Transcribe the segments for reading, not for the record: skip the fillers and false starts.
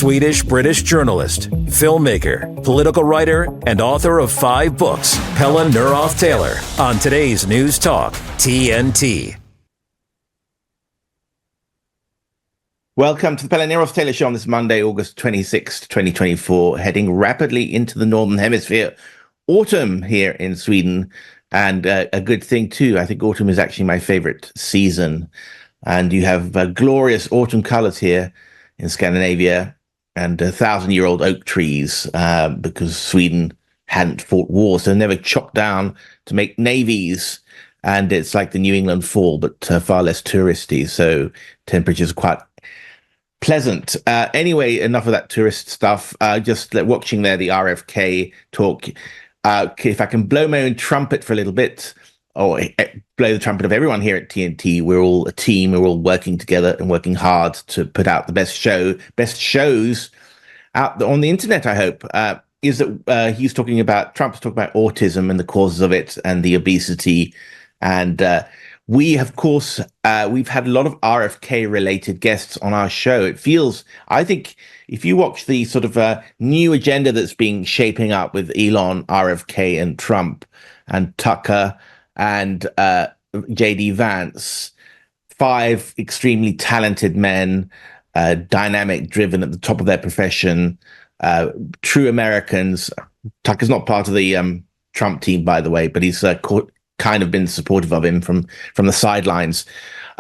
Swedish-British journalist, filmmaker, political writer, and author of 5 books, Pelle Neroth Taylor, on today's News Talk, TNT. Welcome to the Pelle Neroth Taylor Show on this Monday, August 26th, 2024, heading rapidly into the Northern Hemisphere. Autumn here in Sweden, and a good thing too. I think autumn is actually my favorite season. And you have glorious autumn colors here in Scandinavia and 1,000-year-old oak trees because Sweden hadn't fought wars. So they never chopped down to make navies. And it's like the New England fall, but far less touristy. So temperatures are quite pleasant. Anyway, enough of that tourist stuff. Just watching there, the RFK talk. If I can blow my own trumpet for a little bit, or blow the trumpet of everyone here at TNT, we're all a team. We're all working together and working hard to put out the best shows out on the internet, I hope. Is that Trump's talking about autism and the causes of it and the obesity. And we, of course, we've had a lot of RFK-related guests on our show. It feels, I think, if you watch the sort of new agenda that's being shaping up with Elon, RFK, and Trump, and Tucker, and J.D. Vance, 5 extremely talented men, dynamic, driven at the top of their profession, true Americans. Tucker's not part of the Trump team, by the way, but he's kind of been supportive of him from the sidelines.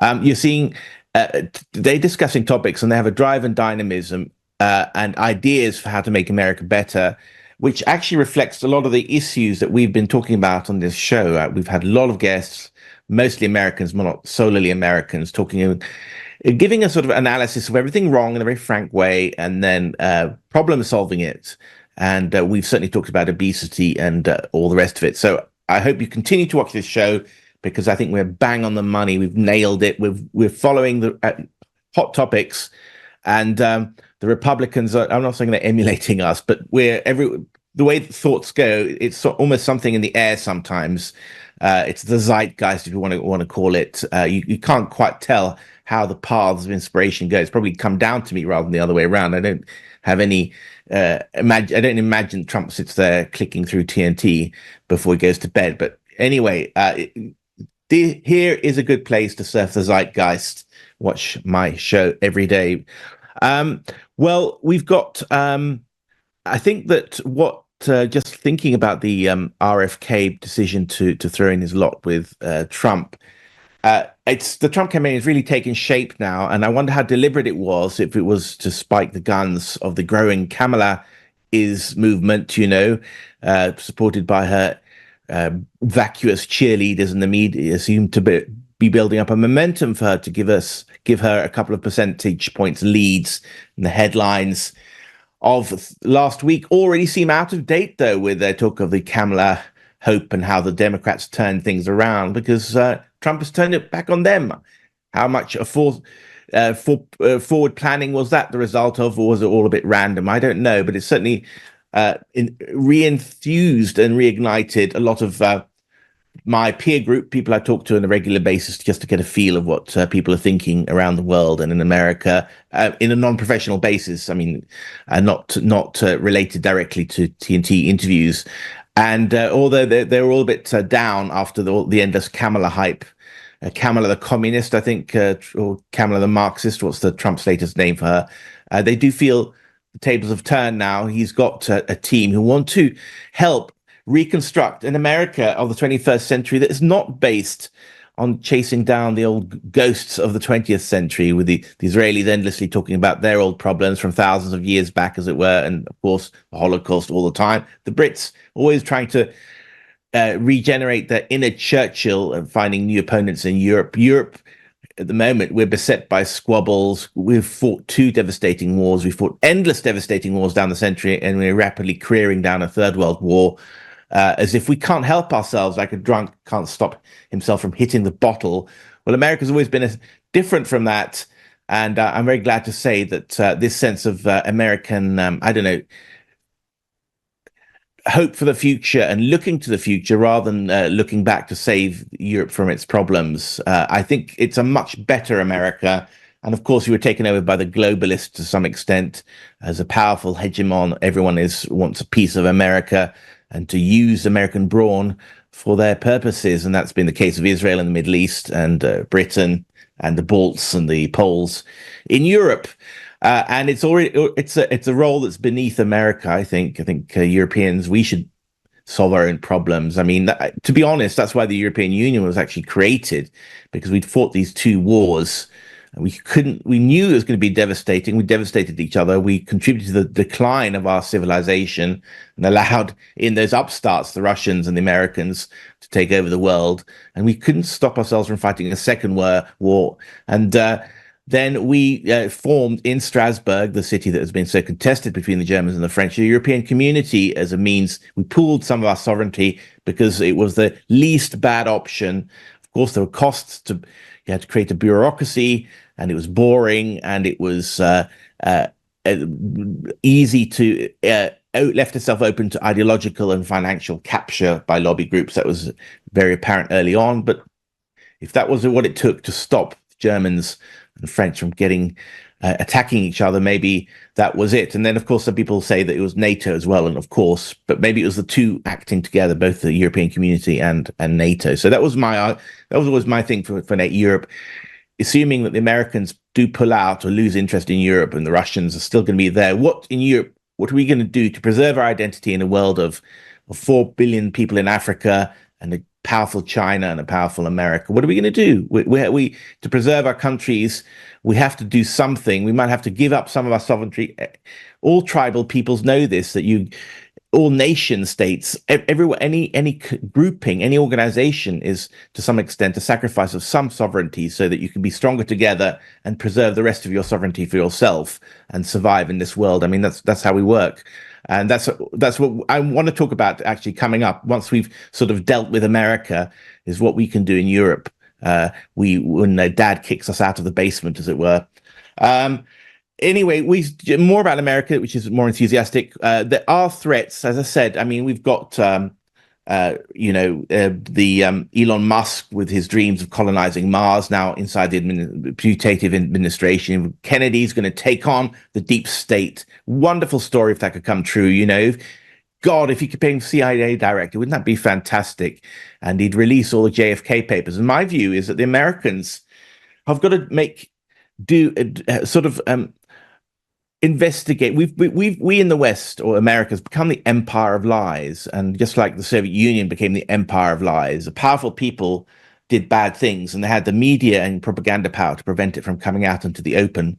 You're seeing they're discussing topics, and they have a drive and dynamism and ideas for how to make America better, which actually reflects a lot of the issues that we've been talking about on this show. We've had a lot of guests, mostly Americans, but not solely Americans, talking, giving a sort of analysis of everything wrong in a very frank way, and then problem solving it. And we've certainly talked about obesity and all the rest of it. So I hope you continue to watch this show, because I think we're bang on the money. We've nailed it. We're following the hot topics, and the Republicans are, I'm not saying they're emulating us, but the way that thoughts go, it's almost something in the air sometimes. It's the zeitgeist, if you want to call it. You can't quite tell how the paths of inspiration go. It's probably come down to me rather than the other way around. I don't have any I don't imagine Trump sits there clicking through TNT before he goes to bed. But anyway, here is a good place to surf the zeitgeist. Watch my show every day. Well, we've got, I think that just thinking about the RFK decision to throw in his lot with Trump, the Trump campaign is really taking shape now, and I wonder how deliberate it was, if it was to spike the guns of the growing Kamala is movement, supported by her vacuous cheerleaders, and the media seemed to be building up a momentum for her to give her a couple of percentage points leads in the headlines of last week. Already seem out of date, though, with their talk of the Kamala hope and how the Democrats turned things around, because Trump has turned it back on them. How much forward planning was that the result of, or was it all a bit random? I don't know, but it's certainly re-enthused and reignited a lot of my peer group, people I talk to on a regular basis, just to get a feel of what people are thinking around the world and in America in a non-professional basis. I mean, not related directly to TNT interviews. And although they're all a bit down after the endless Kamala hype, Kamala the communist, I think, or Kamala the Marxist, what's the Trump's latest name for her? They do feel the tables have turned now. He's got a team who want to help reconstruct an America of the 21st century that is not based on chasing down the old ghosts of the 20th century, with the Israelis endlessly talking about their old problems from thousands of years back, as it were, and of course the Holocaust all the time. The Brits always trying to regenerate their inner Churchill and finding new opponents in Europe. Europe, at the moment, we're beset by squabbles. We've fought 2 devastating wars. We fought endless devastating wars down the century, and we're rapidly careering down a third world war. As if we can't help ourselves, like a drunk can't stop himself from hitting the bottle. Well, America's always been different from that. And I'm very glad to say that this sense of American, hope for the future and looking to the future rather than looking back to save Europe from its problems. I think it's a much better America And of course, we were taken over by the globalists to some extent as a powerful hegemon. Everyone wants a piece of America and to use American brawn for their purposes. And that's been the case of Israel in the Middle East and Britain and the Balts and the Poles in Europe. And it's a role that's beneath America. I think Europeans, we should solve our own problems. I mean, to be honest, that's why the European Union was actually created, because we'd fought these two wars. And we knew it was going to be devastating. We devastated each other. We contributed to the decline of our civilization and allowed in those upstarts, the Russians and the Americans, to take over the world. And we couldn't stop ourselves from fighting a second war. And then we formed in Strasbourg, the city that has been so contested between the Germans and the French, the European Community as a means. We pooled some of our sovereignty because it was the least bad option. Of course, there were costs you had to create a bureaucracy, and it was boring, and it was easy to left itself open to ideological and financial capture by lobby groups. That was very apparent early on. But if that was what it took to stop Germans and French from attacking each other, maybe that was it. And then, of course, some people say that it was NATO as well, and of course, but maybe it was the two acting together, both the European Community and NATO. So that was always my thing for Europe. Assuming that the Americans do pull out or lose interest in Europe and the Russians are still going to be there, what are we going to do to preserve our identity in a world of 4 billion people in Africa and a powerful China and a powerful America? What are we going to do? We to preserve our countries, we have to do something. We might have to give up some of our sovereignty. All tribal peoples know this, that all nation states, everywhere, any grouping, any organization is to some extent a sacrifice of some sovereignty so that you can be stronger together and preserve the rest of your sovereignty for yourself and survive in this world. I mean, that's how we work. And that's what I want to talk about actually coming up once we've sort of dealt with America, is what we can do in Europe. When Dad kicks us out of the basement, as it were. Anyway, more about America, which is more enthusiastic. There are threats, as I said. I mean, we've got Elon Musk with his dreams of colonizing Mars now inside the putative administration. Kennedy's going to take on the deep state. Wonderful story if that could come true. God, if he could be CIA director, wouldn't that be fantastic? And he'd release all the JFK papers. And my view is that the Americans have got to investigate. We in the West, or America, has become the empire of lies, and just like the Soviet Union became the empire of lies, the powerful people did bad things, and they had the media and propaganda power to prevent it from coming out into the open,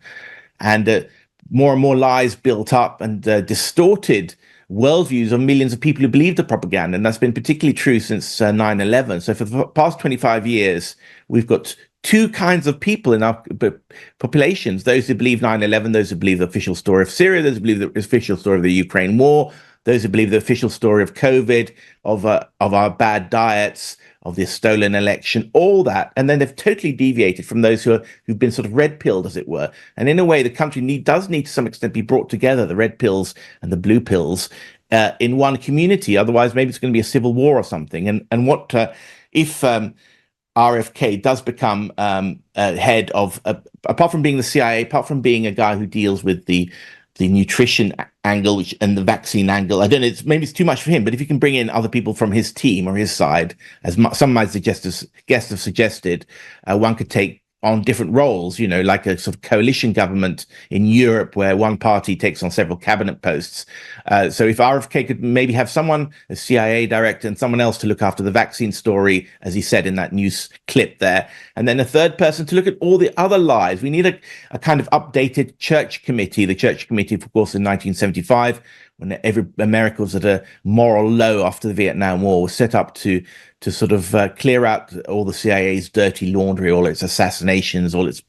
and more and more lies built up and distorted worldviews of millions of people who believed the propaganda, and that's been particularly true since 9/11. So for the past 25 years, we've got two kinds of people in our populations: those who believe 9/11, those who believe the official story of Syria, those who believe the official story of the Ukraine war, those who believe the official story of COVID, of our bad diets, of the stolen election, all that. And then they've totally deviated from those who've been sort of red pilled, as it were. And in a way, the country does need to some extent be brought together, the red pills and the blue pills, in one community. Otherwise, maybe it's going to be a civil war or something. And what if RFK does become head of, apart from being the CIA, apart from being a guy who deals with the nutrition angle and the vaccine angle, I don't know, maybe it's too much for him, but if you can bring in other people from his team or his side, as some of my guests have suggested, one could take on different roles, like a sort of coalition government in Europe where one party takes on several cabinet posts. So if RFK could maybe have someone, a CIA director, and someone else to look after the vaccine story, as he said in that news clip there, and then a third person to look at all the other lies. We need a kind of updated church committee. The church committee, of course, in 1975, when America was at a moral low after the Vietnam War, was set up to sort of clear out all the CIA's dirty laundry, all its assassinations, all its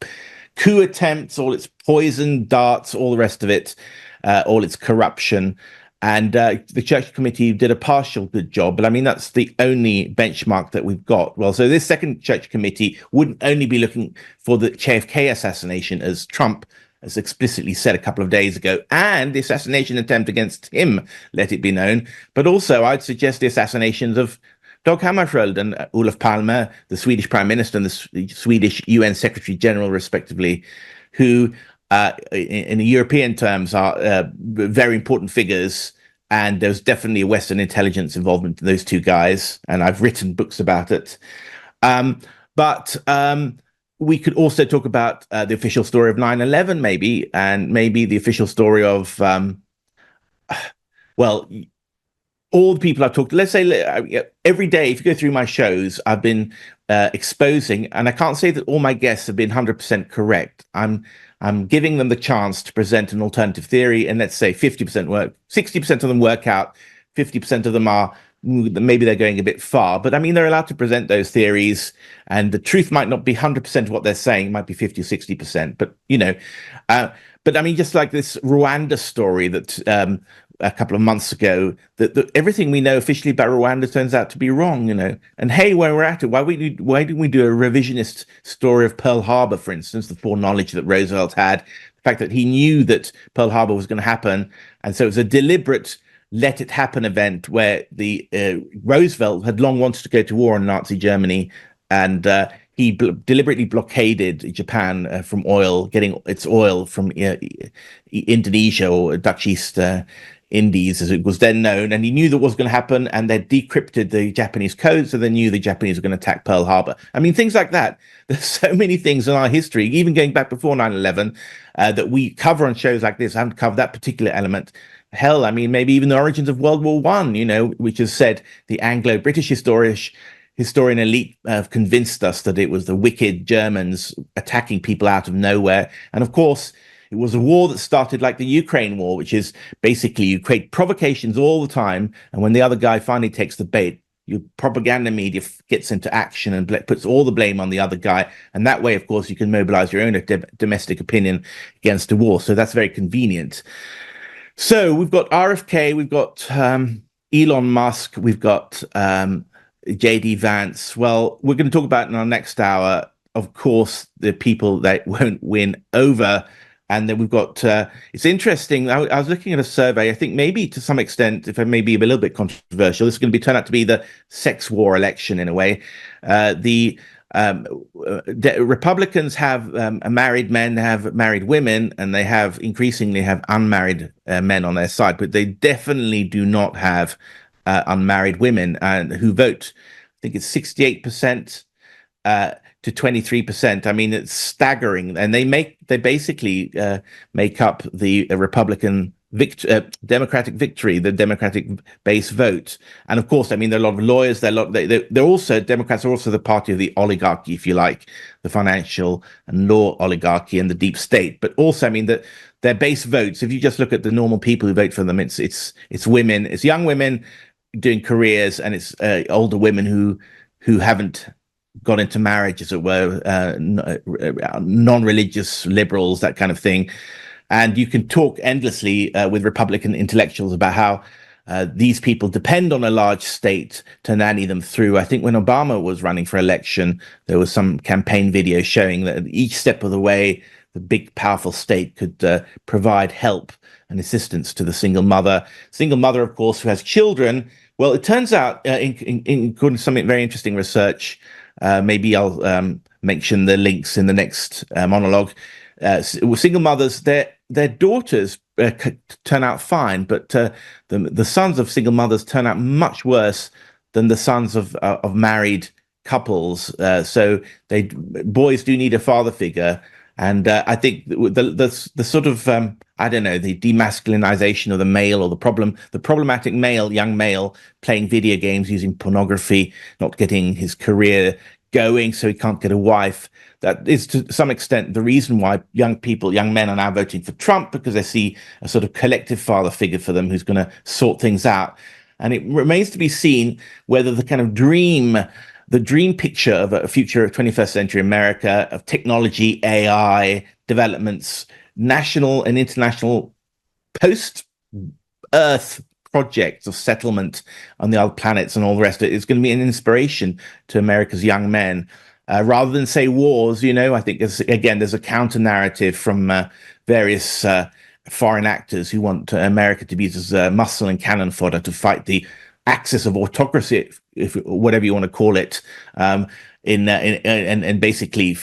coup attempts, all its poison darts, all the rest of it, all its corruption. And the church committee did a partial good job, but I mean, that's the only benchmark that we've got. Well, so this second church committee wouldn't only be looking for the JFK assassination, as Trump has explicitly said a couple of days ago, and the assassination attempt against him, let it be known, but also I'd suggest the assassinations of Dag Hammarskjöld and Olof Palme, the Swedish Prime Minister and the Swedish UN Secretary General, respectively, who, in European terms, are very important figures. And there's definitely a Western intelligence involvement in those two guys. And I've written books about it. But we could also talk about the official story of 9/11, maybe, and maybe the official story of, well, all the people I've talked to. Let's say every day, if you go through my shows, I've been exposing, and I can't say that all my guests have been 100% correct. I'm giving them the chance to present an alternative theory, and let's say 50% work, 60% of them work out, 50% of them are maybe they're going a bit far, but I mean, they're allowed to present those theories, and the truth might not be 100% of what they're saying, it might be 50 or 60%, but but I mean, just like this Rwanda story that a couple of months ago, that everything we know officially about Rwanda turns out to be wrong, and hey, where we're at it, why didn't we do a revisionist story of Pearl Harbor, for instance, the foreknowledge that Roosevelt had, the fact that he knew that Pearl Harbor was going to happen, and so it was a deliberate let it happen event where the Roosevelt had long wanted to go to war on Nazi Germany, and he deliberately blockaded Japan from oil, getting its oil from Indonesia or Dutch East Indies, as it was then known. And he knew that was going to happen, and they decrypted the Japanese code, so they knew the Japanese were going to attack Pearl Harbor. I mean, things like that. There's so many things in our history, even going back before 9/11, that we cover on shows like this. I haven't covered that particular element. Hell, I mean, maybe even the origins of World War I, which has said the Anglo-British historian elite have convinced us that it was the wicked Germans attacking people out of nowhere. And of course, it was a war that started like the Ukraine war, which is basically you create provocations all the time. And when the other guy finally takes the bait, your propaganda media gets into action and puts all the blame on the other guy. And that way, of course, you can mobilize your own domestic opinion against the war. So that's very convenient. So we've got RFK, we've got Elon Musk, we've got JD Vance. Well, we're going to talk about in our next hour, of course, the people that won't win over. And then we've got, it's interesting, I was looking at a survey, I think maybe to some extent, if I may be a little bit controversial, this is going to turn out to be the sex war election in a way. Republicans have married men, have married women, and they have increasingly have unmarried men on their side, but they definitely do not have unmarried women who vote. I think it's 68% to 23%. I mean, it's staggering, and they basically make up the Republican Democratic victory, the Democratic base vote. And of course, I mean, there are a lot of lawyers. They're also, Democrats are also the party of the oligarchy, if you like, the financial and law oligarchy and the deep state. But also, I mean, their base votes, if you just look at the normal people who vote for them, it's women, it's young women doing careers, and it's older women who haven't got into marriage, as it were, non-religious liberals, that kind of thing. And you can talk endlessly with Republican intellectuals about how these people depend on a large state to nanny them through. I think when Obama was running for election, there was some campaign video showing that each step of the way, the big, powerful state could provide help and assistance to the single mother. Single mother, of course, who has children. Well, it turns out, according to some very interesting research, maybe I'll mention the links in the next monologue. Single mothers, their daughters turn out fine, but the sons of single mothers turn out much worse than the sons of married couples. So boys do need a father figure, and I think the sort of I don't know, the demasculinization of the male, or the problematic young male playing video games, using pornography, not getting his career going, so he can't get a wife. That is to some extent the reason why young men are now voting for Trump, because they see a sort of collective father figure for them who's going to sort things out. And it remains to be seen whether the kind of dream picture of a future 21st century America, of technology, AI developments, national and international post-Earth projects of settlement on the other planets and all the rest of it, is going to be an inspiration to America's young men. Rather than say wars, I think there's a counter narrative from various foreign actors who want America to be used as muscle and cannon fodder to fight the axis of autocracy, if whatever you want to call it. and basically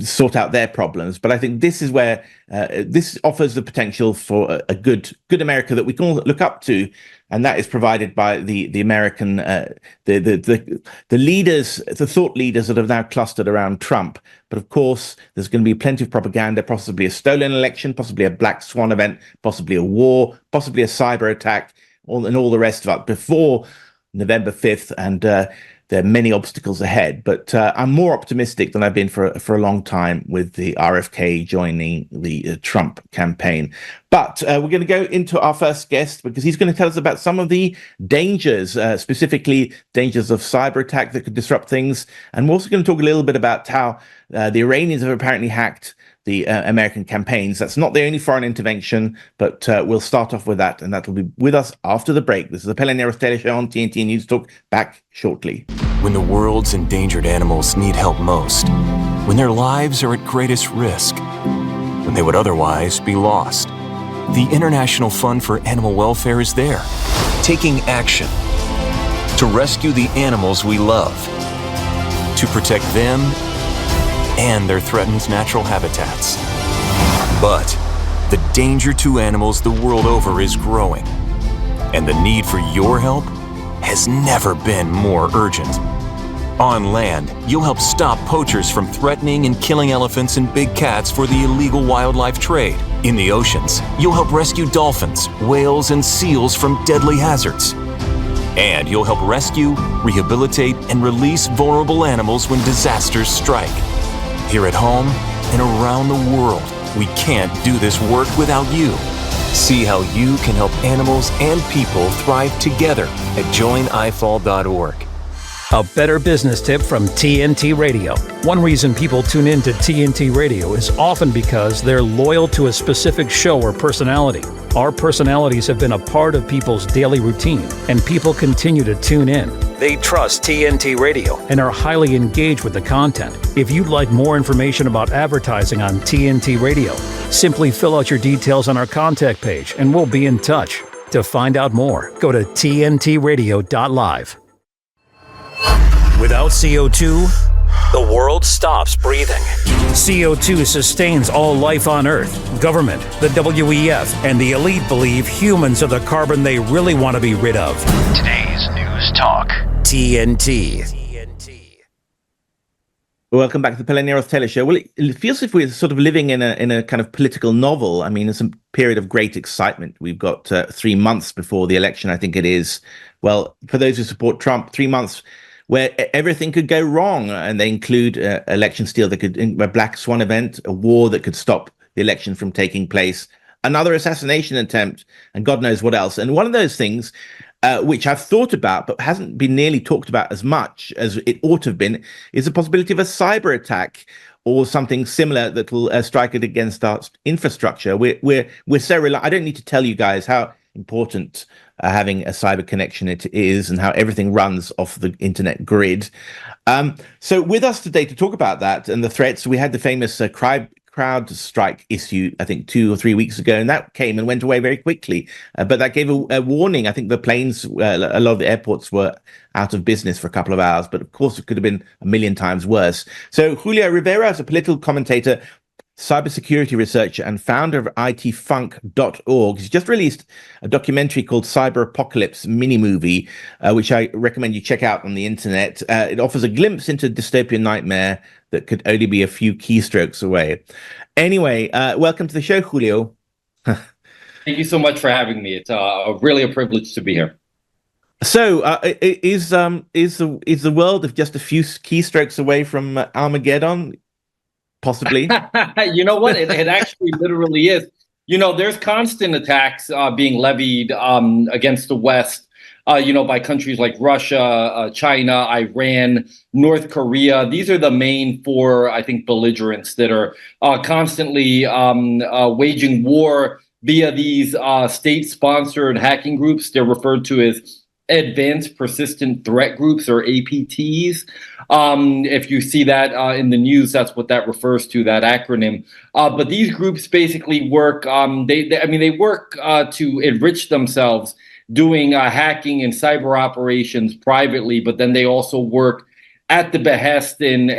sort out their problems. But I think this is where this offers the potential for a good America that we can all look up to, and that is provided by the American the leaders, the thought leaders that have now clustered around Trump. But of course, there's going to be plenty of propaganda, possibly a stolen election, possibly a black swan event, possibly a war, possibly a cyber attack, and all the rest of it before November 5th, and there are many obstacles ahead. But I'm more optimistic than I've been for a long time with the RFK joining the Trump campaign. But we're going to go into our first guest, because he's going to tell us about some of the dangers, specifically dangers of cyber attack that could disrupt things. And we're also going to talk a little bit about how the Iranians have apparently hacked the American campaigns. That's not the only foreign intervention, but we'll start off with that, and that will be with us after the break. This is the Pelle and Neroth Daily Show on TNT News Talk. Back shortly. When the world's endangered animals need help most, when their lives are at greatest risk, when they would otherwise be lost, the International Fund for Animal Welfare is there, taking action to rescue the animals we love, to protect them and their threatened natural habitats. But the danger to animals the world over is growing, and the need for your help has never been more urgent. On land, you'll help stop poachers from threatening and killing elephants and big cats for the illegal wildlife trade. In the oceans, you'll help rescue dolphins, whales, and seals from deadly hazards. And you'll help rescue, rehabilitate, and release vulnerable animals when disasters strike. Here at home and around the world, we can't do this work without you. See how you can help animals and people thrive together at joinifall.org. A better business tip from TNT Radio. One reason people tune in to TNT Radio is often because they're loyal to a specific show or personality. Our personalities have been a part of people's daily routine, and people continue to tune in. They trust TNT Radio and are highly engaged with the content. If you'd like more information about advertising on TNT Radio, simply fill out your details on our contact page and we'll be in touch. To find out more, go to tntradio.live. Without CO2, the world stops breathing. CO2 sustains all life on Earth. Government, the WEF, and the elite believe humans are the carbon they really want to be rid of. Today's News Talk. TNT. Welcome back to the Pelle and Neroth Taylor Show. Well, it feels as if we're sort of living in a kind of political novel. I mean, it's a period of great excitement. We've got 3 months before the election, I think it is. Well, for those who support Trump, 3 months where everything could go wrong, and they include election steal, a black swan event, a war that could stop the election from taking place, another assassination attempt, and God knows what else. And one of those things, which I've thought about but hasn't been nearly talked about as much as it ought to have been, is the possibility of a cyber attack or something similar that will strike it against our infrastructure. We're so I don't need to tell you guys how important having a cyber connection it is, and how everything runs off the internet grid. So with us today to talk about that and the threats, we had the famous CrowdStrike issue, I think 2 or 3 weeks ago, and that came and went away very quickly. But that gave a warning. I think the planes, a lot of the airports were out of business for a couple of hours, but of course it could have been a million times worse. So Julio Rivera is a political commentator, cybersecurity researcher, and founder of itfunk.org. He's just released a documentary called Cyber Apocalypse mini movie, which I recommend you check out on the internet. It offers a glimpse into a dystopian nightmare that could only be a few keystrokes away. Anyway, welcome to the show, Julio. Thank you so much for having me. It's really a privilege to be here. So, is the world of just a few keystrokes away from Armageddon? Possibly. You know what? It actually literally is. You know, there's constant attacks being levied against the West, by countries like Russia, China, Iran, North Korea. These are the main 4, I think, belligerents that are constantly waging war via these state-sponsored hacking groups. They're referred to as Advanced Persistent Threat Groups, or APTs. If you see that in the news, that's what that refers to, that acronym. But these groups basically work. They work to enrich themselves doing hacking and cyber operations privately, but then they also work at the behest and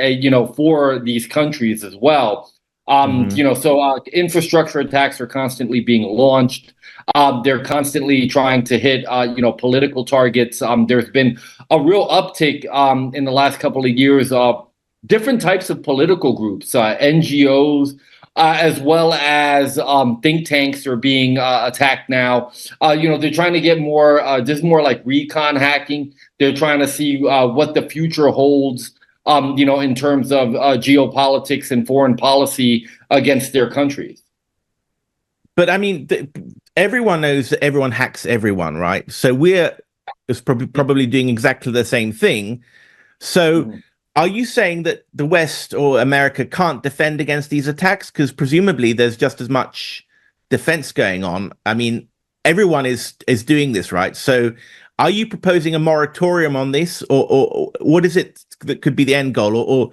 for these countries as well. So infrastructure attacks are constantly being launched. They're constantly trying to hit political targets. There's been a real uptick in the last couple of years of different types of political groups, NGOs, as well as think tanks are being attacked now. They're trying to get more, just more like recon hacking. They're trying to see what the future holds, in terms of geopolitics and foreign policy against their countries. But I mean, everyone knows that everyone hacks everyone, right? So we're probably doing exactly the same thing. So are you saying that the West or America can't defend against these attacks? Because presumably there's just as much defense going on. I mean, everyone is doing this, right? So are you proposing a moratorium on this, or what is it that could be the end goal, or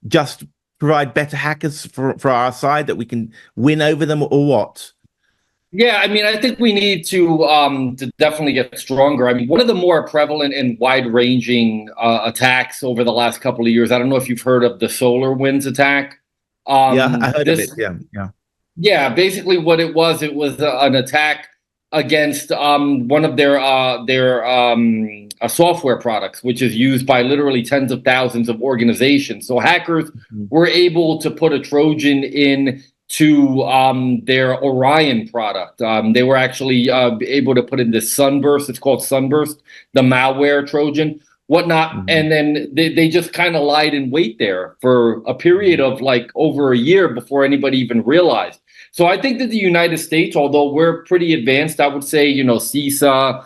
just provide better hackers for our side that we can win over them, or what? Yeah, I mean, I think we need to definitely get stronger. I mean, one of the more prevalent and wide-ranging attacks over the last couple of years, I don't know if you've heard of the SolarWinds attack. Yeah, I heard of it. Yeah. Basically what it was an attack against one of their software products, which is used by literally tens of thousands of organizations. So hackers were able to put a Trojan in to their Orion product. They were actually able to put in this Sunburst. It's called Sunburst, the malware Trojan, whatnot. And then they just kind of lied in wait there for a period of like over a year before anybody even realized. So I think that the United States, although we're pretty advanced, I would say, CISA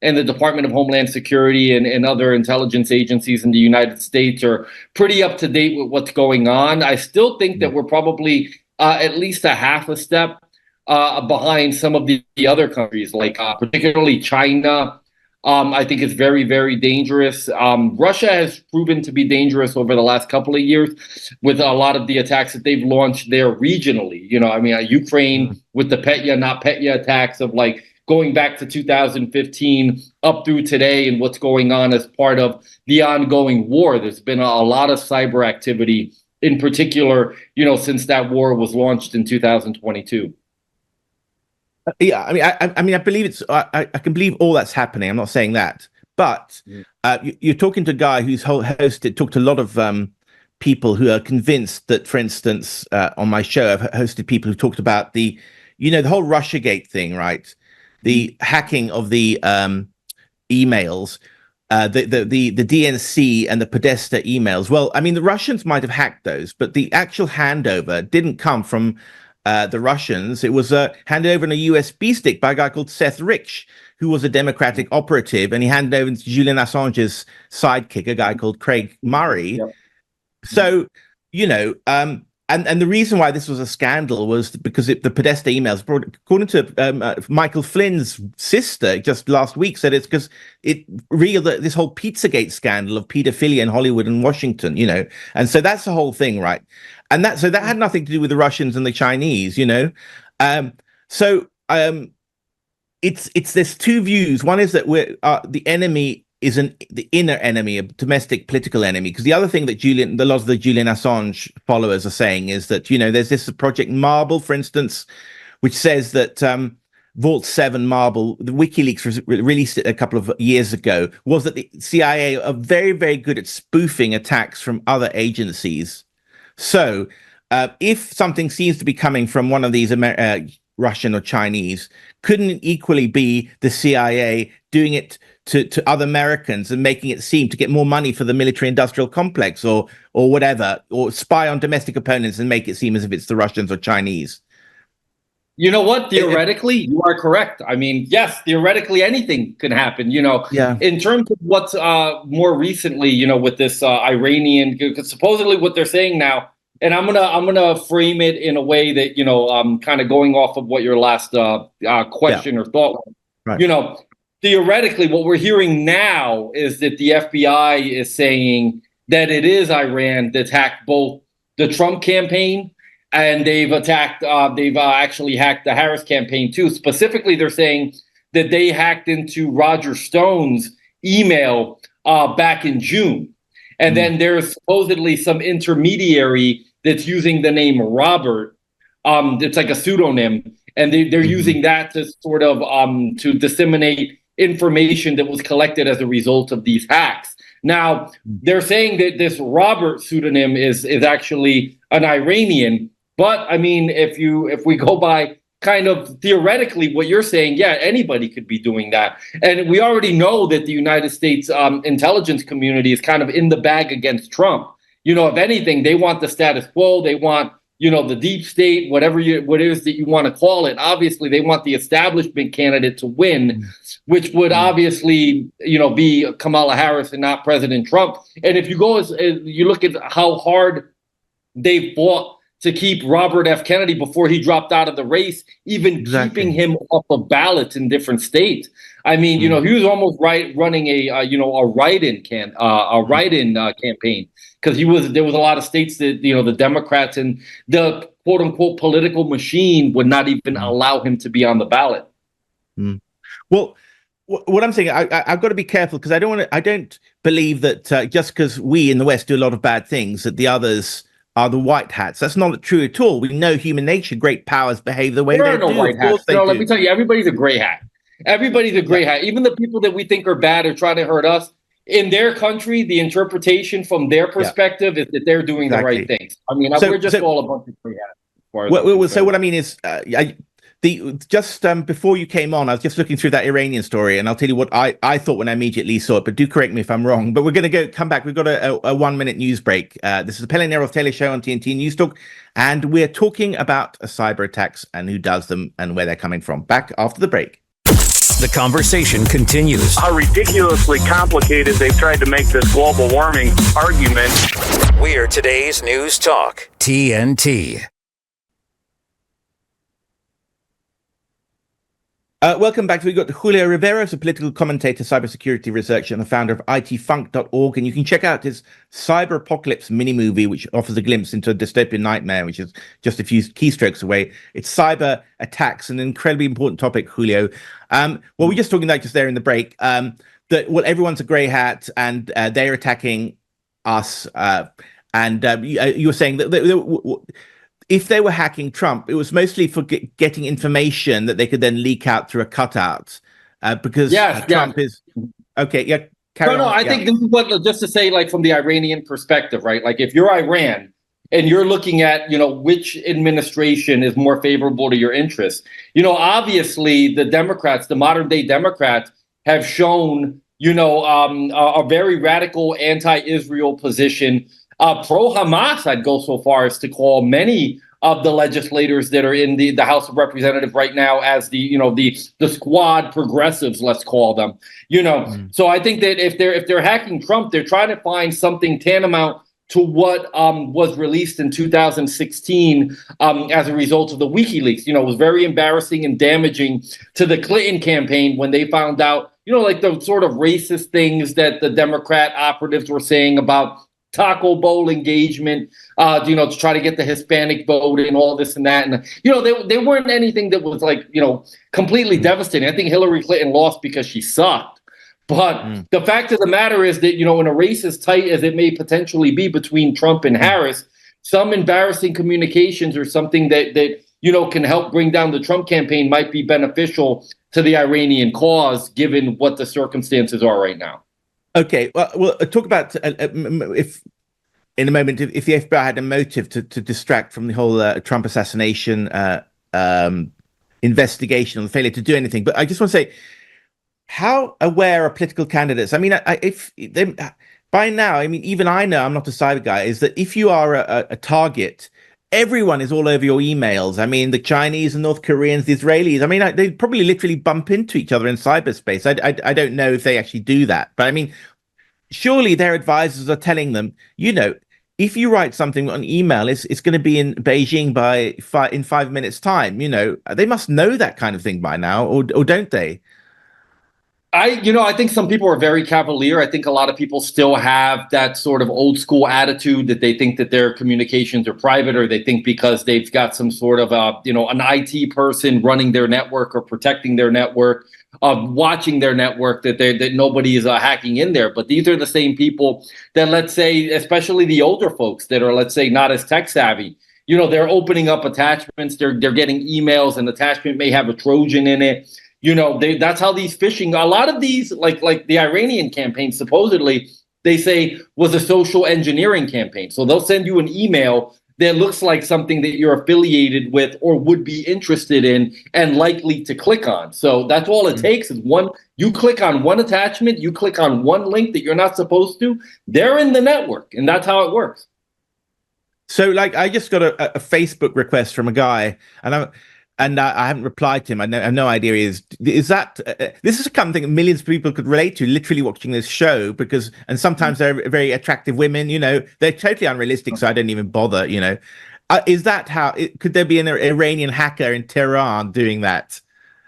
and the Department of Homeland Security and other intelligence agencies in the United States are pretty up to date with what's going on. I still think that we're probably at least a half a step behind some of the other countries, like particularly China. I think it's very, very dangerous. Russia has proven to be dangerous over the last couple of years with a lot of the attacks that they've launched there regionally. Ukraine with the Petya, not Petya attacks of like going back to 2015 up through today and what's going on as part of the ongoing war. There's been a lot of cyber activity in particular, since that war was launched in 2022. Yeah, I mean, I believe I can believe all that's happening. I'm not saying that, but you're talking to a guy who's talked to a lot of people who are convinced that, for instance, on my show, I've hosted people who talked about the whole Russiagate thing, right? The hacking of the emails, the DNC and the Podesta emails. Well, I mean, the Russians might have hacked those, but the actual handover didn't come from the Russians. It was handed over in a USB stick by a guy called Seth Rich, who was a Democratic operative, and he handed over to Julian Assange's sidekick, a guy called Craig Murray. Yep. So, and the reason why this was a scandal was because the Podesta emails, according to Michael Flynn's sister just last week, said it's because it revealed that this whole Pizzagate scandal of pedophilia in Hollywood and Washington, and so that's the whole thing, right? And that had nothing to do with the Russians and the Chinese, it's there's two views. One is that the enemy is the inner enemy, a domestic political enemy. Because the other thing that a lot of the Julian Assange followers are saying is that, there's this Project Marble, for instance, which says that Vault 7 Marble, the WikiLeaks released it a couple of years ago, was that the CIA are very, very good at spoofing attacks from other agencies. So if something seems to be coming from one of these Russian or Chinese, couldn't it equally be the CIA doing it to other Americans and making it seem to get more money for the military industrial complex or whatever, or spy on domestic opponents and make it seem as if it's the Russians or Chinese? You know what? Theoretically, you are correct. I mean, yes, theoretically, anything can happen. Yeah. In terms of what's more recently, with this Iranian, because supposedly what they're saying now, and I'm gonna frame it in a way that kind of going off of what your last question or thought was. Right. Theoretically, what we're hearing now is that the FBI is saying that it is Iran that attacked both the Trump campaign and they've actually hacked the Harris campaign too. Specifically, they're saying that they hacked into Roger Stone's email back in June. And then there's supposedly some intermediary that's using the name Robert. It's like a pseudonym, and they're using that to sort of to disseminate information that was collected as a result of these hacks. Now, they're saying that this Robert pseudonym is actually an Iranian, but I mean, if we go by kind of theoretically what you're saying, yeah, anybody could be doing that. And we already know that the United States intelligence community is kind of in the bag against Trump. If anything, they want the status quo. They want, the deep state, what it is that you want to call it. Obviously, they want the establishment candidate to win, which would obviously, be Kamala Harris and not President Trump. And if you go as you look at how hard they fought to keep Robert F. Kennedy before he dropped out of the race, even keeping him off of ballots in different states. I mean, he was almost running a write-in campaign, because there was a lot of states that the Democrats and the quote unquote political machine would not even allow him to be on the ballot. Well, what I'm saying, I've got to be careful, because I don't believe that just because we in the West do a lot of bad things, that the others are the white hats. That's not true at all. We know human nature, great powers behave the way they do. There are no white hats. Let me tell you, everybody's a gray hat. Everybody's a gray hat. Even the people that we think are bad or trying to hurt us, in their country, the interpretation from their perspective is that they're doing the right things. I mean, we're just all a bunch of gray hats. So what I mean is, before you came on, I was just looking through that Iranian story, and I'll tell you what I thought when I immediately saw it, but do correct me if I'm wrong. But we're going to come back. We've got a 1-minute news break. This is the Pelle and Neroth Taylor Show on TNT News Talk, and we're talking about cyber attacks and who does them and where they're coming from. Back after the break. The conversation continues. How ridiculously complicated they've tried to make this global warming argument. We're today's News Talk, TNT. Welcome back. We've got Julio Rivera, a political commentator, cybersecurity researcher, and the founder of itfunk.org. And you can check out his Cyber Apocalypse mini-movie, which offers a glimpse into a dystopian nightmare, which is just a few keystrokes away. It's cyber attacks, an incredibly important topic, Julio. Well, we're just talking about just there in the break, that, everyone's a grey hat, and they're attacking us. You were saying that if they were hacking Trump, it was mostly for getting information that they could then leak out through a cutout, because Trump is okay. Yeah, carry on. I think this is what, just to say, like, from the Iranian perspective, right? Like, if you're Iran and you're looking at, which administration is more favorable to your interests, obviously the Democrats, the modern day Democrats, have shown, a very radical anti-Israel position. Pro-Hamas, I'd go so far as to call many of the legislators that are in the House of Representatives right now as the squad progressives, let's call them. So I think that if they're hacking Trump, they're trying to find something tantamount to what was released in 2016 as a result of the WikiLeaks. It was very embarrassing and damaging to the Clinton campaign when they found out, like the sort of racist things that the Democrat operatives were saying about Taco Bowl engagement, to try to get the Hispanic vote and all this and that. And, they weren't anything that was like, completely devastating. I think Hillary Clinton lost because she sucked. But the fact of the matter is that, in a race as tight as it may potentially be between Trump and Harris, some embarrassing communications or something that can help bring down the Trump campaign might be beneficial to the Iranian cause, given what the circumstances are right now. Okay, well, we'll talk about if in a moment if the FBI had a motive to distract from the whole Trump assassination investigation or the failure to do anything. But I just want to say, how aware are political candidates? I mean, if they, by now, I mean, even I know, I'm not a cyber guy, is that if you are a target, everyone is all over your emails. I mean, the Chinese and North Koreans, the Israelis, I mean, they probably literally bump into each other in cyberspace. I don't know if they actually do that. But I mean, surely their advisors are telling them, if you write something on email, it's going to be in Beijing in 5 minutes' time. They must know that kind of thing by now, or don't they? I think some people are very cavalier. I think a lot of people still have that sort of old school attitude that they think that their communications are private, or they think because they've got some sort of an IT person running their network or protecting their network, watching their network, that nobody is hacking in there. But these are the same people that, let's say, especially the older folks that are, let's say, not as tech savvy. They're opening up attachments. They're getting emails. An attachment may have a Trojan in it. That's how these phishing. A lot of these, like the Iranian campaign, supposedly they say was a social engineering campaign. So they'll send you an email that looks like something that you're affiliated with or would be interested in and likely to click on. So that's all it takes is one. You click on one attachment, you click on one link that you're not supposed to. They're in the network, and that's how it works. So, like, I just got a Facebook request from a guy, and I haven't replied to him. I have no idea who he is. Is that this is something that millions of people could relate to, literally watching this show, and sometimes they're very attractive women, they're totally unrealistic, so I don't even bother, Is that how, could there be an Iranian hacker in Tehran doing that?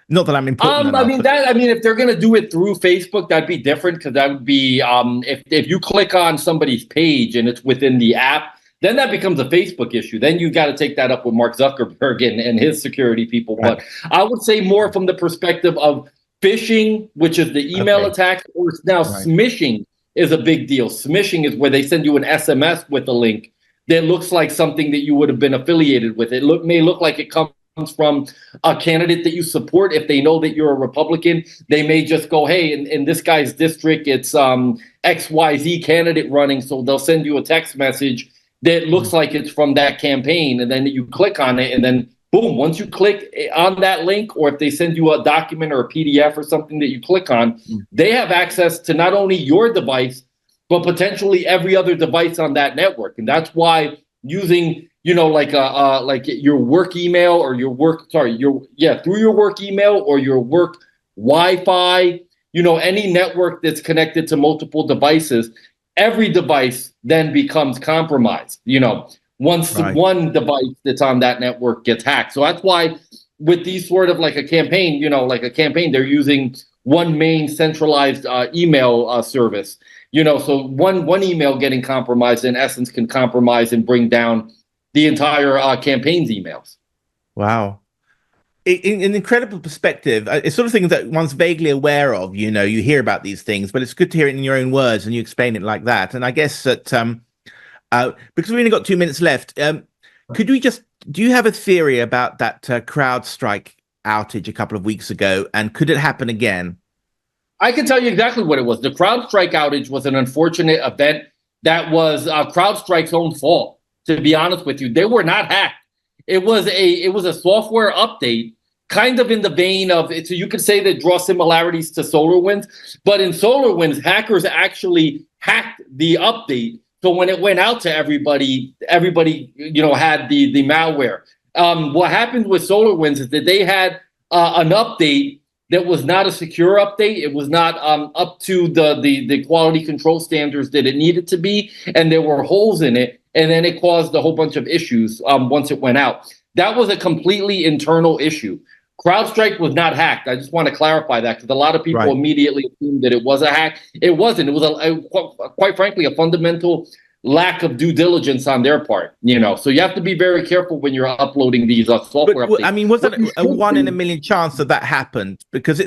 Not that I'm important enough. I mean, if they're going to do it through Facebook, that'd be different, because that would be, if you click on somebody's page and it's within the app, then that becomes a Facebook issue. Then you got to take that up with Mark Zuckerberg and his security people. Right. But I would say more from the perspective of phishing, which is the email attack, or now smishing is a big deal. Smishing is where they send you an SMS with a link that looks like something that you would have been affiliated with. It may look like it comes from a candidate that you support. If they know that you're a Republican, they may just go, hey, in this guy's district, it's XYZ candidate running. So they'll send you a text message that looks like it's from that campaign, and then you click on it, and then boom, once you click on that link, or if they send you a document or a PDF or something that you click on, they have access to not only your device, but potentially every other device on that network. And that's why using, like your work email or through your work email or your work Wi-Fi, any network that's connected to multiple devices, every device then becomes compromised, once one device that's on that network gets hacked. So that's why with these sort of like a campaign, they're using one main centralized email service, so one email getting compromised in essence can compromise and bring down the entire campaign's emails. Wow. In an incredible perspective, it's sort of things that one's vaguely aware of, you hear about these things, but it's good to hear it in your own words and you explain it like that. And I guess that because we've only got 2 minutes left, do you have a theory about that CrowdStrike outage a couple of weeks ago, and could it happen again? I can tell you exactly what it was. The CrowdStrike outage was an unfortunate event that was CrowdStrike's own fault, to be honest with you. They were not hacked. It was a software update, kind of in the vein of it. So you could say that draw similarities to SolarWinds, but in SolarWinds, hackers actually hacked the update. So when it went out to everybody, had the malware. What happened with SolarWinds is that they had an update that was not a secure update. It was not up to the quality control standards that it needed to be, and there were holes in it. And then it caused a whole bunch of issues once it went out. That was a completely internal issue. CrowdStrike was not hacked. I just want to clarify that, because a lot of people immediately assumed that it was a hack. It wasn't. It was, quite frankly, a fundamental lack of due diligence on their part. So you have to be very careful when you're uploading these software updates. I mean, was it a 1 in a million chance that happened? Because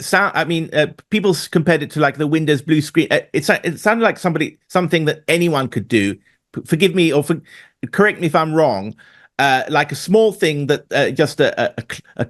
people compared it to like the Windows blue screen. It sounded like something that anyone could do. Forgive me or correct me if I'm wrong, like a small thing that just a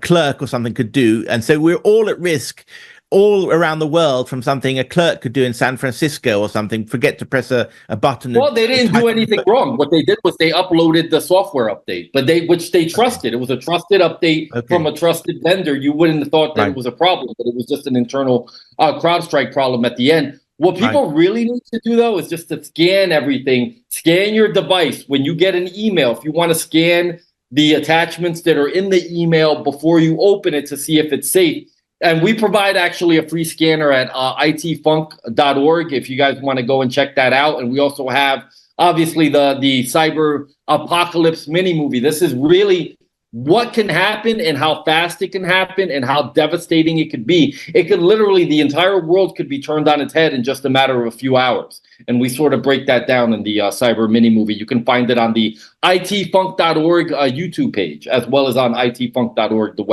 clerk or something could do. And so we're all at risk all around the world from something a clerk could do in San Francisco or something, forget to press a button. Well, they didn't do anything wrong. What they did was they uploaded the software update, which they trusted. It was a trusted update from a trusted vendor. You wouldn't have thought that it was a problem, but it was just an internal CrowdStrike problem at the end. What people really need to do, though, is just to scan everything. Scan your device. When you get an email, if you want to scan the attachments that are in the email before you open it to see if it's safe. And we provide actually a free scanner at itfunk.org if you guys want to go and check that out. And we also have, obviously, the cyber apocalypse mini movie. This is really what can happen and how fast it can happen and how devastating it could be. It could literally, the entire world could be turned on its head in just a matter of a few hours. And we sort of break that down in the cyber mini movie. You can find it on the itfunk.org YouTube page, as well as on itfunk.org, the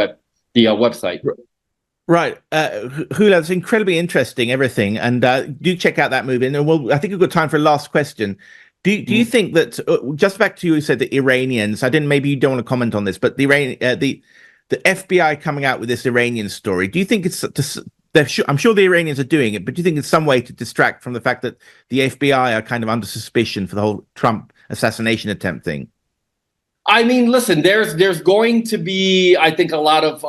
website. Right. Hula, it's incredibly interesting, everything. And do check out that movie. And I think we've got time for a last question. Do you think that, just back to you said the Iranians, maybe you don't want to comment on this, but the FBI coming out with this Iranian story, do you think I'm sure the Iranians are doing it, but do you think it's some way to distract from the fact that the FBI are kind of under suspicion for the whole Trump assassination attempt thing? I mean, listen, there's going to be, I think, a lot of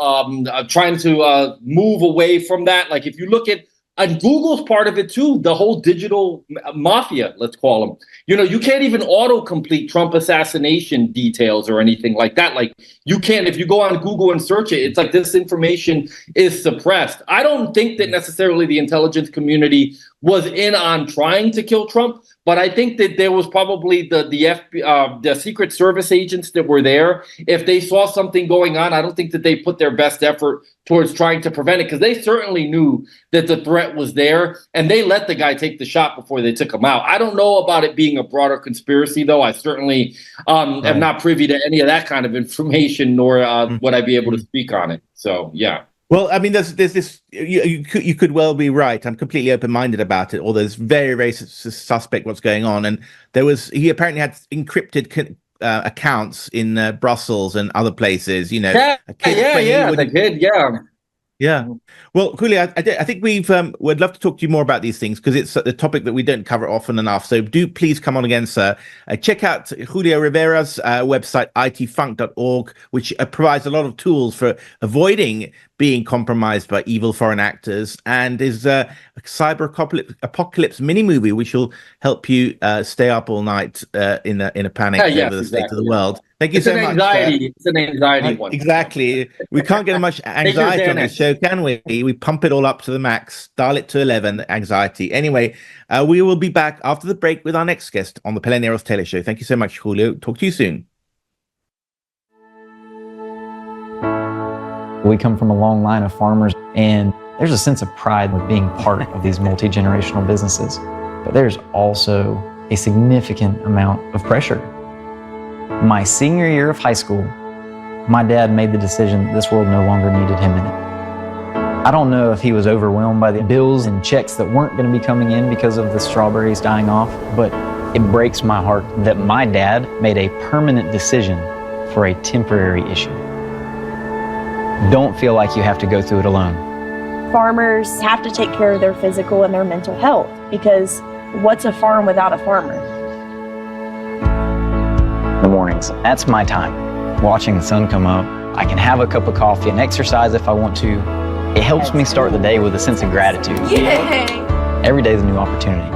trying to move away from that. Like if you look at, and Google's part of it too, the whole digital mafia, let's call them. You can't even autocomplete Trump assassination details or anything like that. Like you can't, if you go on Google and search it, it's like this information is suppressed. I don't think that necessarily the intelligence community was in on trying to kill Trump, but I think that there was probably the Secret Service agents that were there. If they saw something going on, I don't think that they put their best effort towards trying to prevent it, because they certainly knew that the threat was there, and they let the guy take the shot before they took him out. I don't know about it being a broader conspiracy, though. I certainly am not privy to any of that kind of information, nor would I be able to speak on it. So, yeah. Well, I mean, there's this. You could well be right. I'm completely open-minded about it. Although it's very, very suspect what's going on. And he apparently had encrypted accounts in Brussels and other places. The kid. Yeah. Well, Julia, I think we'd love to talk to you more about these things because it's a topic that we don't cover often enough. So do please come on again, sir. Check out Julio Rivera's website, itfunk.org, which provides a lot of tools for avoiding being compromised by evil foreign actors, and is a cyber apocalypse mini movie, which will help you stay up all night in a panic over the state of the world. Thank you so much. It's an anxiety one. Exactly. We can't get much anxiety on this show, can we? We pump it all up to the max, dial it to 11, anxiety. Anyway, we will be back after the break with our next guest on the Pelle Neroth Taylor Show. Thank you so much, Julio. Talk to you soon. We come from a long line of farmers, and there's a sense of pride with being part of these multi-generational businesses. But there's also a significant amount of pressure. My senior year of high school, my dad made the decision that this world no longer needed him in it. I don't know if he was overwhelmed by the bills and checks that weren't going to be coming in because of the strawberries dying off, but it breaks my heart that my dad made a permanent decision for a temporary issue. Don't feel like you have to go through it alone. Farmers have to take care of their physical and their mental health, because what's a farm without a farmer? In the mornings, that's my time. Watching the sun come up, I can have a cup of coffee and exercise if I want to. It helps me start the day with a sense of gratitude. Yay! Every day is a new opportunity.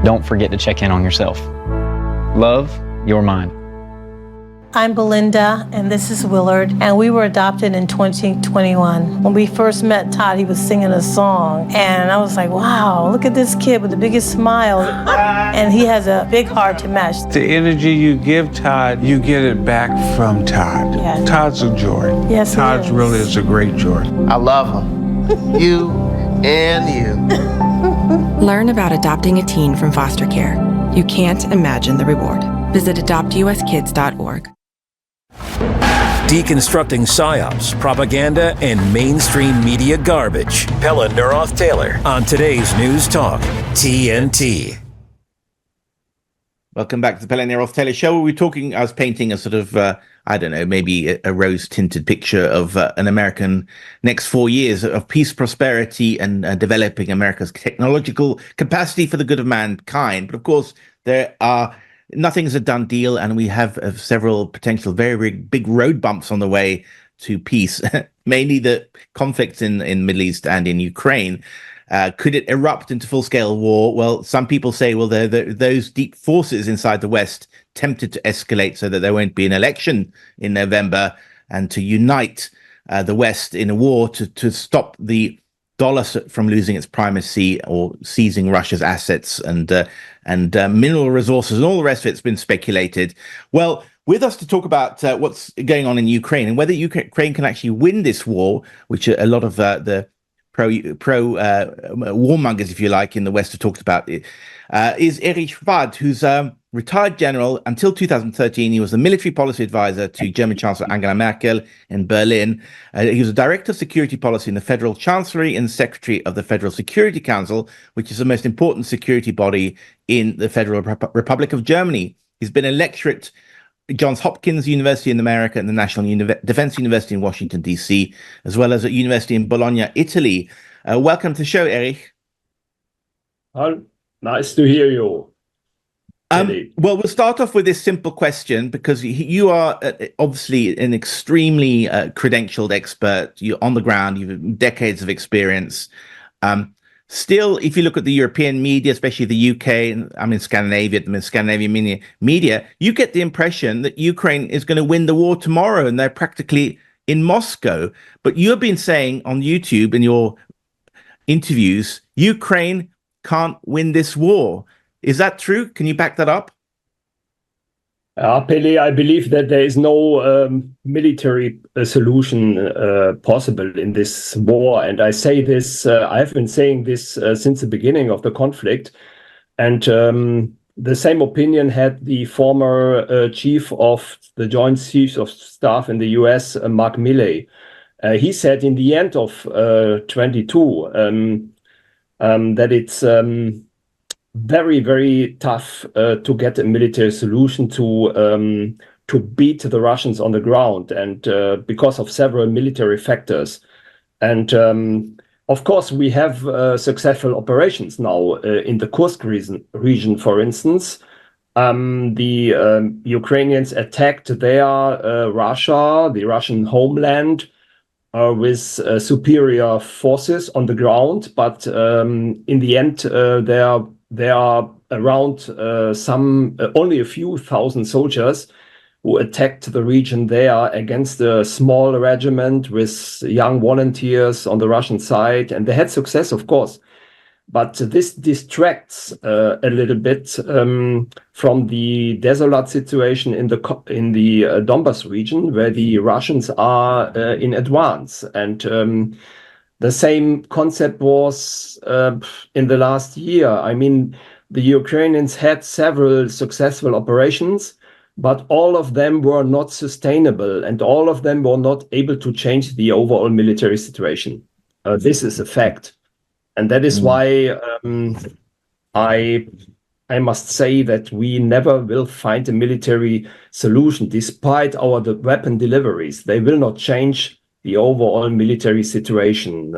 Don't forget to check in on yourself. Love, your mind. I'm Belinda, and this is Willard, and we were adopted in 2021. When we first met Todd, he was singing a song, and I was like, wow, look at this kid with the biggest smile, and he has a big heart to match. The energy you give Todd, you get it back from Todd. Yes. Todd's a joy. Yes, Todd really is a great joy. I love him. You and you. Learn about adopting a teen from foster care. You can't imagine the reward. Visit adoptuskids.org. Deconstructing psyops, propaganda, and mainstream media garbage. Pelle Neroth Taylor on today's News Talk, TNT. Welcome back to the Pelle Neroth Taylor Show. I was painting a sort of, maybe a rose-tinted picture of an American next 4 years of peace, prosperity, and developing America's technological capacity for the good of mankind. But of course, nothing's a done deal, and we have several potential very, very big road bumps on the way to peace, mainly the conflicts in the Middle East and in Ukraine. Could it erupt into full-scale war? Well, some people say, well, those deep forces inside the West tempted to escalate so that there won't be an election in November, and to unite the West in a war to stop the dollar from losing its primacy or seizing Russia's assets and mineral resources and all the rest of it's been speculated. Well, with us to talk about what's going on in Ukraine and whether Ukraine can actually win this war, which a lot of the pro warmongers, if you like, in the West have talked about, is Erich, who's retired general. Until 2013, he was the military policy advisor to German Chancellor Angela Merkel in Berlin. He was a director of security policy in the Federal Chancellery and secretary of the Federal Security Council, which is the most important security body in the Federal Republic of Germany. He's been a lecturer at Johns Hopkins University in America and the National Defense University in Washington, D.C., as well as at University in Bologna, Italy. Welcome to the show, Erich. Nice to hear you. Well, we'll start off with this simple question because you are obviously an extremely credentialed expert. You're on the ground. You've decades of experience. Still, if you look at the European media, especially the UK, Scandinavian media, you get the impression that Ukraine is going to win the war tomorrow and they're practically in Moscow. But you've been saying on YouTube in your interviews, Ukraine can't win this war. Is that true? Can you back that up? Pelle, I believe that there is no military solution possible in this war. And I say this, I have been saying this since the beginning of the conflict. And the same opinion had the former chief of the Joint Chiefs of Staff in the US, Mark Milley. He said in the end of 22 that it's very, very tough to get a military solution to beat the Russians on the ground, and because of several military factors. And of course, we have successful operations now in the Kursk region, for instance. The Ukrainians attacked their Russia, the Russian homeland, with superior forces on the ground, but in the end, there are around only a few thousand soldiers who attacked the region there against a small regiment with young volunteers on the Russian side, and they had success, of course. But this distracts a little bit from the desolate situation in the Donbas region, where the Russians are in advance. And the same concept was in the last year. I mean, the Ukrainians had several successful operations, but all of them were not sustainable, and all of them were not able to change the overall military situation. This is a fact. And that is why I must say that we never will find a military solution, despite our weapon deliveries. They will not change the overall military situation.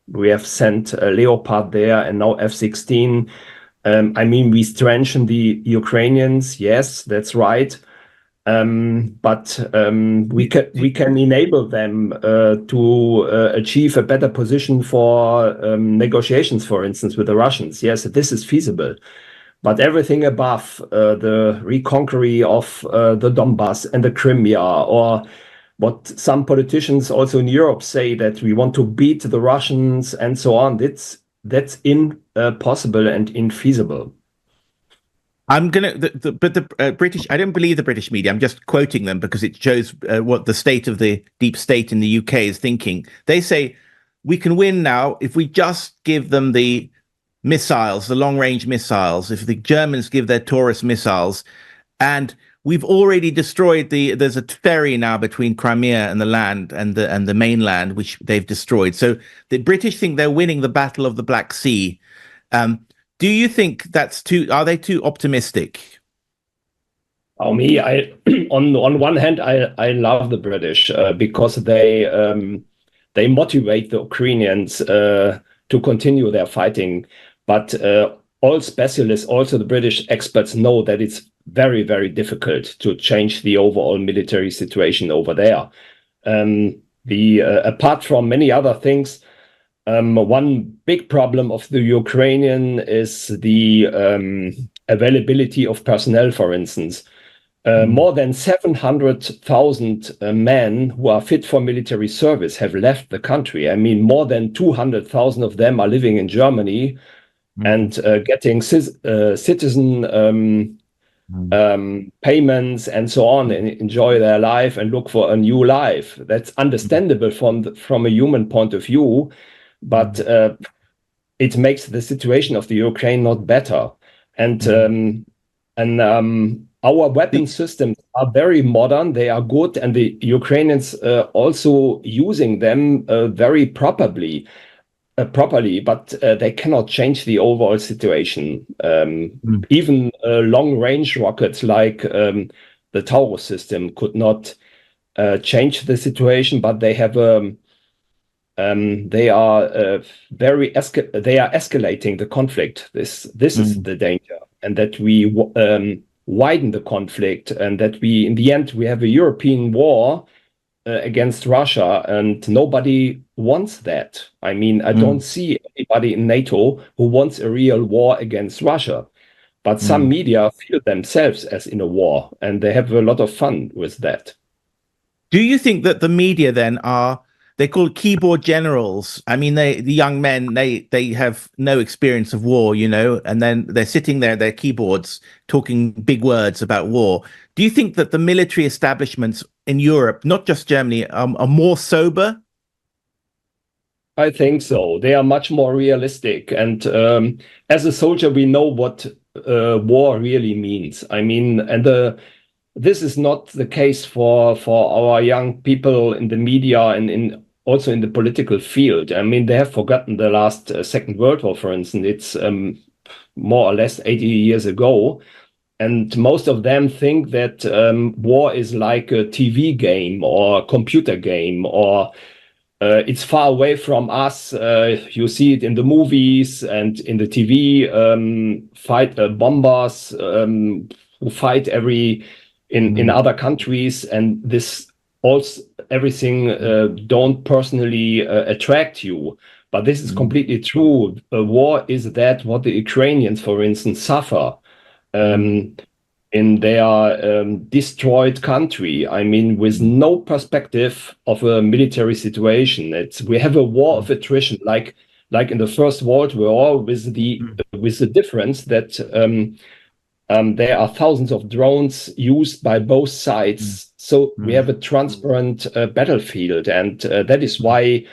We have sent a Leopard there and now F-16. I mean, we strengthen the Ukrainians. Yes, that's right. But we can enable them to achieve a better position for negotiations, for instance, with the Russians. Yes, this is feasible. But everything above the reconquering of the Donbas and the Crimea, or what some politicians also in Europe say, that we want to beat the Russians and so on, that's impossible and infeasible. I'm gonna, but the British. I don't believe the British media. I'm just quoting them because it shows what the state of the deep state in the UK is thinking. They say we can win now if we just give them the missiles, the long-range missiles. If the Germans give their Taurus missiles, and we've already destroyed There's a ferry now between Crimea and the land and the mainland, which they've destroyed. So the British think they're winning the Battle of the Black Sea. Do you think are they too optimistic? On one hand, I love the British because they motivate the Ukrainians to continue their fighting. But all specialists, also the British experts, know that it's very, very difficult to change the overall military situation over there. Apart from many other things, one big problem of the Ukrainian is the availability of personnel, for instance. More than 700,000 men who are fit for military service have left the country. I mean, more than 200,000 of them are living in Germany and getting citizen payments and so on, and enjoy their life and look for a new life. That's understandable from a human point of view, but it makes the situation of the Ukraine not better. And And our weapon systems are very modern. They are good, and the Ukrainians also using them very properly. But they cannot change the overall situation. Even long-range rockets like the Taurus system could not change the situation. But they have they are they are escalating the conflict. This is the danger, and that we widen the conflict, and that we, in the end, we have a European war against Russia, and nobody wants that. I mean, I don't see anybody in NATO who wants a real war against Russia. But some media feel themselves as in a war, and they have a lot of fun with that. Do you think that the media then they're called keyboard generals? I mean, the young men, they have no experience of war, you know, and then they're sitting there at their keyboards talking big words about war. Do you think that the military establishments in Europe, not just Germany, are more sober? I think so. They are much more realistic. And as a soldier, we know what war really means. I mean, and this is not the case for our young people in the media and also in the political field. I mean, they have forgotten the last Second World War, for instance. It's more or less 80 years ago. And most of them think that war is like a TV game or a computer game, or it's far away from us. You see it in the movies and in the TV, fight bombers who fight in other countries, and this also everything don't personally attract you. But this is completely true. War is that what the Ukrainians, for instance, suffer in their destroyed country. I mean, with no perspective of a military situation. We have a war of attrition, like in the First World War, with the difference that there are thousands of drones used by both sides. So we have a transparent battlefield, and that is why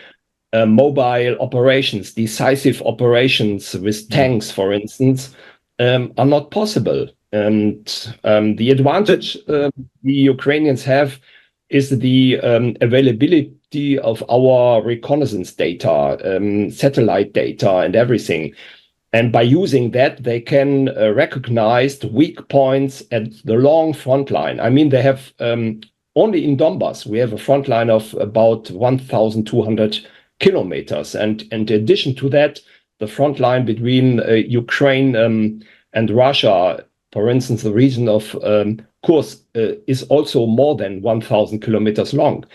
mobile operations, decisive operations with tanks, for instance, are not possible. And the advantage the Ukrainians have is the availability of our reconnaissance data, satellite data, and everything. And by using that, they can recognize the weak points at the long front line. I mean, they have only in Donbass, we have a front line of about 1,200 kilometers. And in addition to that, the front line between Ukraine and Russia, for instance, the region of Kursk is also more than 1,000 kilometers long.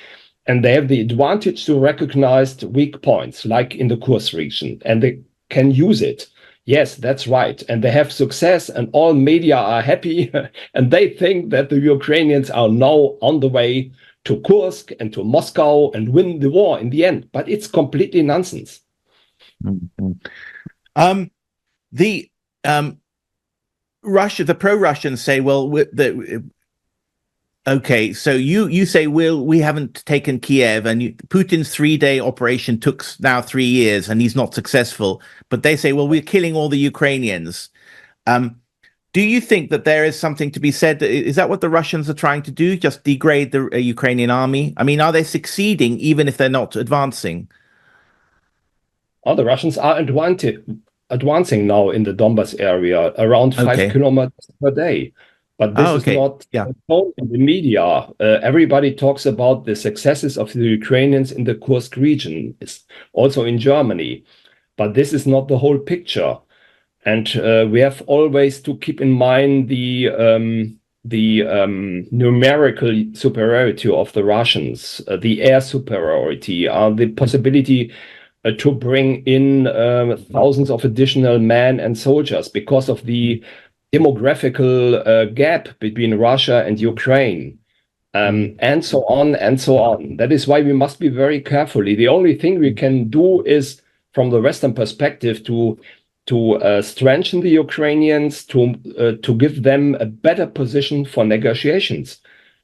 And they have the advantage to recognize the weak points, like in the Kursk region, and they can use it. Yes, that's right. And they have success, and all media are happy. And they think that the Ukrainians are now on the way to Kursk and to Moscow and win the war in the end. But it's completely nonsense. The pro-Russians say, well, okay, so you say we haven't taken Kiev, and Putin's 3-day operation took now 3 years, and he's not successful. But they say, well, we're killing all the Ukrainians. Do you think that there is something to be said? Is that what the Russians are trying to do? Just degrade the Ukrainian army? I mean, are they succeeding even if they're not advancing? Oh, the Russians are advancing now in the Donbas area, around 5 kilometers per day. But this is not shown in the media. Everybody talks about the successes of the Ukrainians in the Kursk region, it's also in Germany. But this is not the whole picture. And we have always to keep in mind the numerical superiority of the Russians, the air superiority, the possibility to bring in thousands of additional men and soldiers because of the demographical gap between Russia and Ukraine, and so on and so on. That is why we must be very careful. The only thing we can do is, from the Western perspective, to strengthen the Ukrainians, to give them a better position for negotiations.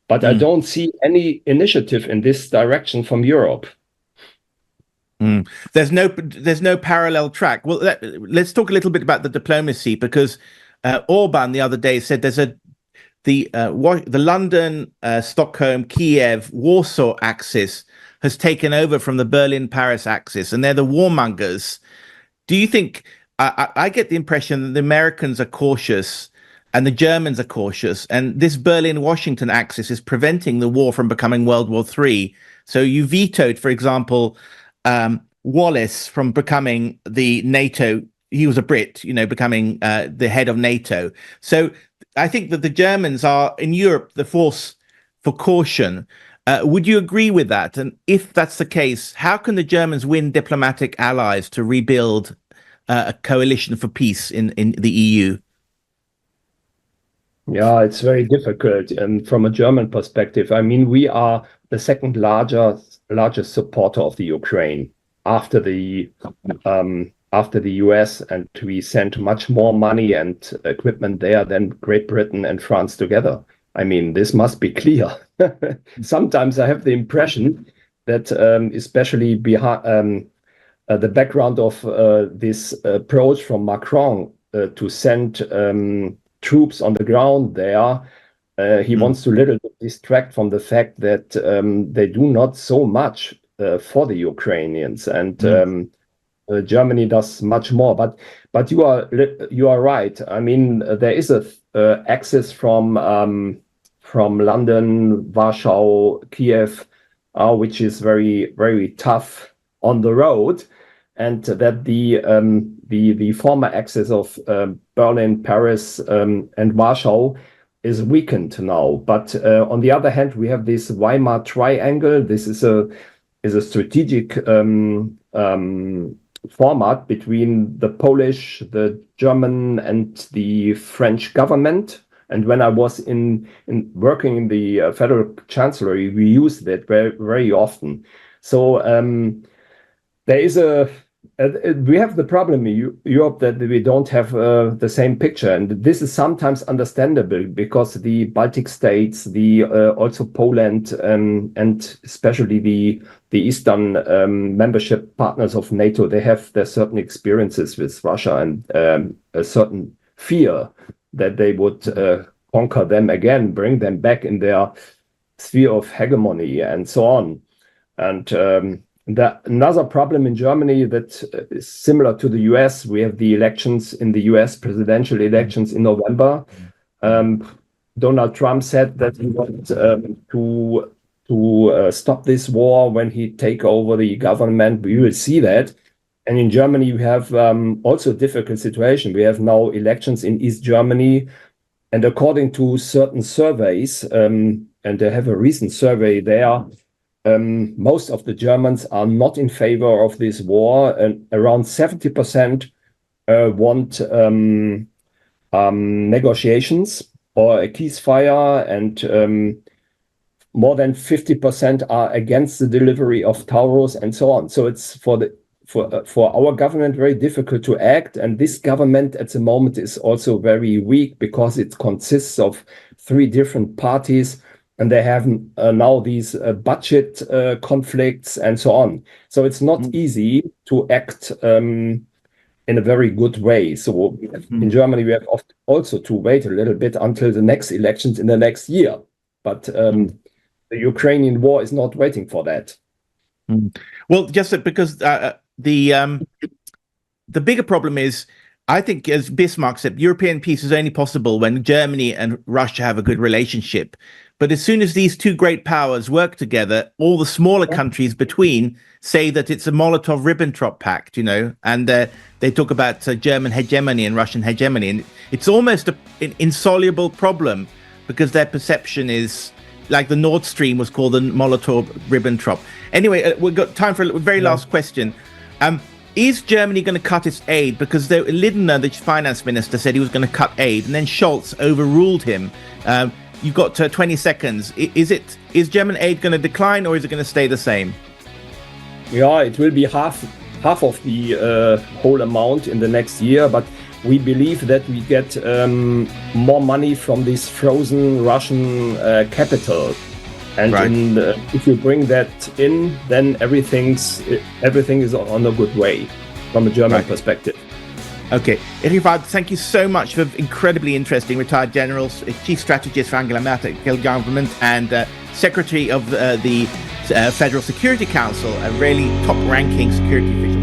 But I don't see any initiative in this direction from Europe. There's no parallel track. Well, let's talk a little bit about the diplomacy, because Orban the other day said there's the London, Stockholm, Kiev, Warsaw axis has taken over from the Berlin-Paris axis, and they're the warmongers. Do you think? I get the impression that the Americans are cautious and the Germans are cautious, and this Berlin-Washington axis is preventing the war from becoming World War III. So you vetoed, for example, Wallace from becoming the NATO. He was a Brit, becoming the head of NATO. So I think that the Germans are, in Europe, the force for caution. Would you agree with that? And if that's the case, how can the Germans win diplomatic allies to rebuild a coalition for peace in the EU? Yeah, it's very difficult. And from a German perspective, I mean, we are the second largest supporter of the Ukraine after the US, and we sent much more money and equipment there than Great Britain and France together. I mean, this must be clear. Sometimes I have the impression that, especially behind the background of this approach from Macron to send troops on the ground there, he wants to little bit distract from the fact that they do not so much for the Ukrainians, and Germany does much more. But you are right. I mean, there is a access from London, Warsaw, Kiev, which is very, very tough on the road, and that the former axis of Berlin, Paris, and Warsaw is weakened now. But on the other hand, we have this Weimar Triangle. This is a strategic format between the Polish, the German, and the French government. And when I was in working in the Federal Chancellery, we used that very, very often. So there is we have the problem in Europe that we don't have the same picture, and this is sometimes understandable because the Baltic states, also Poland, and especially the Eastern membership partners of NATO, they have their certain experiences with Russia and a certain fear that they would conquer them again, bring them back in their sphere of hegemony, and so on. And another problem in Germany that is similar to the US, we have the elections in the US, presidential elections in November. Donald Trump said that he wanted to stop this war when he take over the government. We will see that. And in Germany, we have also a difficult situation. We have now elections in East Germany. And according to certain surveys, and they have a recent survey there, most of the Germans are not in favor of this war, and around 70% want negotiations or a ceasefire, and more than 50% are against the delivery of Taurus, and so on. So it's for our government very difficult to act, and this government at the moment is also very weak because it consists of 3 different parties. And they have now these budget conflicts and so on. So it's not easy to act in a very good way. So in Germany, we have also to wait a little bit until the next elections in the next year. But the Ukrainian war is not waiting for that. Well, just because the bigger problem is, I think, as Bismarck said, European peace is only possible when Germany and Russia have a good relationship. But as soon as these 2 great powers work together, all the smaller countries between say that it's a Molotov-Ribbentrop pact, and they talk about German hegemony and Russian hegemony. And it's almost an insoluble problem because their perception is like the Nord Stream was called the Molotov-Ribbentrop. Anyway, we've got time for a very last question. Is Germany going to cut its aid? Because Lindner, the finance minister, said he was going to cut aid, and then Scholz overruled him. You've got 20 seconds. Is German aid going to decline, or is it going to stay the same? Yeah, it will be half of the whole amount in the next year, but we believe that we get more money from this frozen Russian capital. And right. If you bring that in, then everything is on a good way from a German perspective. Okay, Erich, thank you so much for incredibly interesting retired generals, chief strategist for Angela Merkel government, and secretary of the Federal Security Council, a really top-ranking security official.